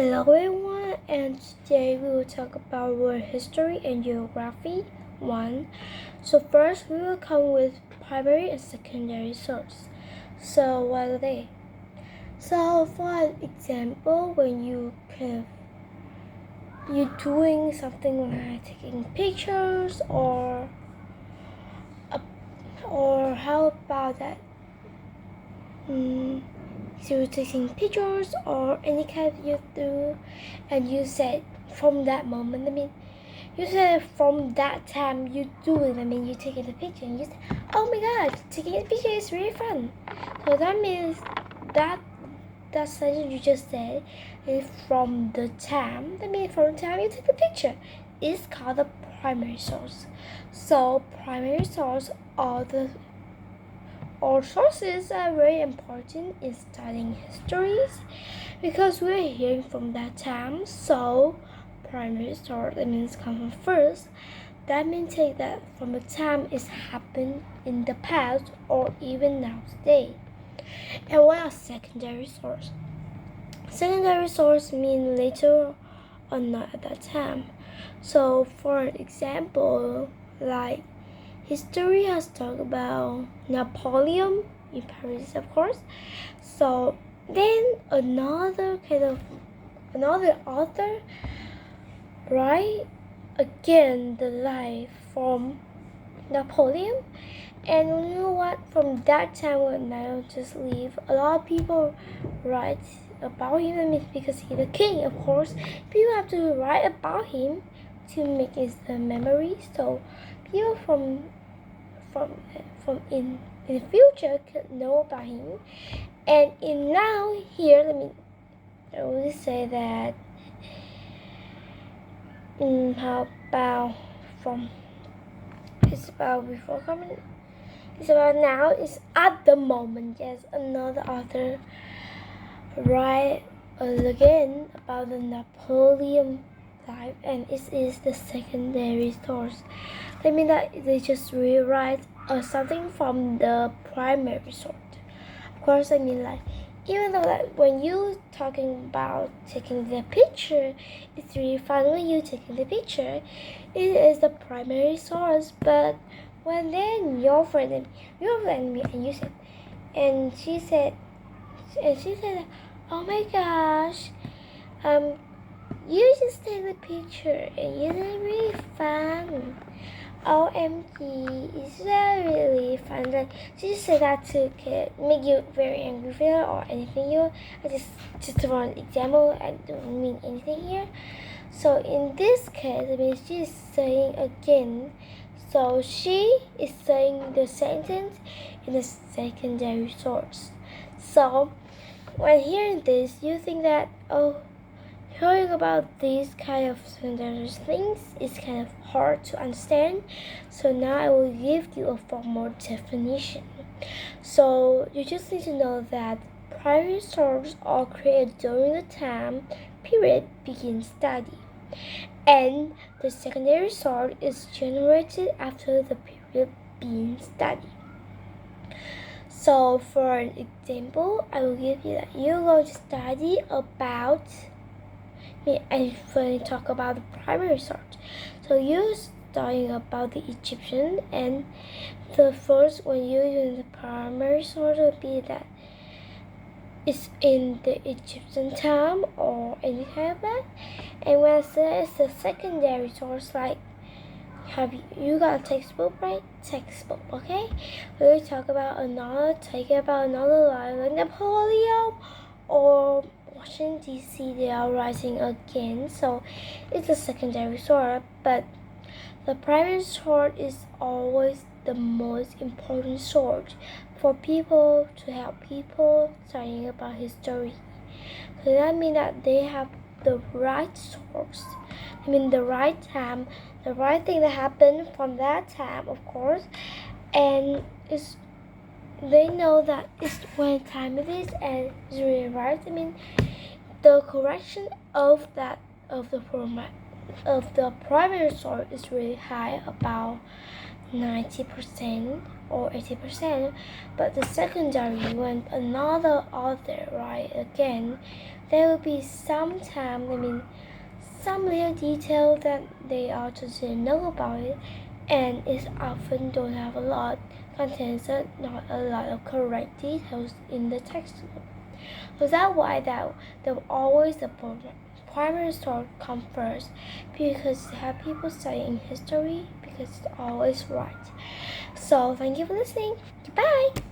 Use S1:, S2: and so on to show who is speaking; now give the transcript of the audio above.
S1: Hello everyone, and today we will talk about world history and geography 1. So first we will come with primary and secondary source. So what are they? So for example, when you're doing something like taking pictures or how about that? So you're taking pictures or any kind you do, and you said from that moment, you said from that time you do it, you taking the picture and you say, oh my god, taking a picture is really fun. So that means that sentence you just said is from the time, from the time you take the picture, is called the primary source. So primary source or sources are very important in studying histories because we're hearing from that time. So primary source, that means come from first. That means take that from the time it's happened in the past or even now today. And what are secondary source? Secondary source mean later or not at that time. So for example, like history has talked about Napoleon in Paris, of course. So then another author write again the life from Napoleon. And you know what? From that time when Napoleon just leave, a lot of people write about him because he's the king, of course. People have to write about him to make his memory. So people from in the future could know about him. And in now here, I will say that how about from it's about before coming. It's about now. It's at the moment. Yes, another author write again about the Napoleon life, and it is the secondary source. That means that they just rewrite something from the primary source. Of course, even though that when you talking about taking the picture, it's really fun when you taking the picture. It is the primary source, but when then your friend and you said, and she said, oh my gosh, you just take the picture and you did really fun. OMG, it's really fun. Like, she just said that to make you very angry with her or anything. I just for an example, I don't mean anything here. So in this case, she's saying again. So she is saying the sentence in the secondary source. So when hearing this, you think that hearing about these kind of secondary things is kind of hard to understand. So now I will give you a formal definition. So you just need to know that primary sources are created during the time period begin study, and the secondary source is generated after the period being studied. So for an example, I will give you that you're going to study about and when we talk about the primary source. So you're studying about the Egyptian, and the first when you're using the primary source would be that it's in the Egyptian time or any kind of that. And when I say it's the secondary source, like you got a textbook, right? Textbook, okay? We talk about another life like Napoleon or Washington D.C. They are rising again, so it's a secondary source. But the primary source is always the most important source for people to help people studying about history. So that means that they have the right source. The right time, the right thing that happened from that time, of course, and they know that it's when time it is and it's really right. The correction of the primary source is really high, about 90% or 80%, but the secondary, when another author write again, there will be some some little detail that they all just didn't know about it, and it often don't have a lot contains not a lot of correct details in the textbook. So that's why always the primary source come first, because have people studying history because it's always right. So thank you for listening. Goodbye.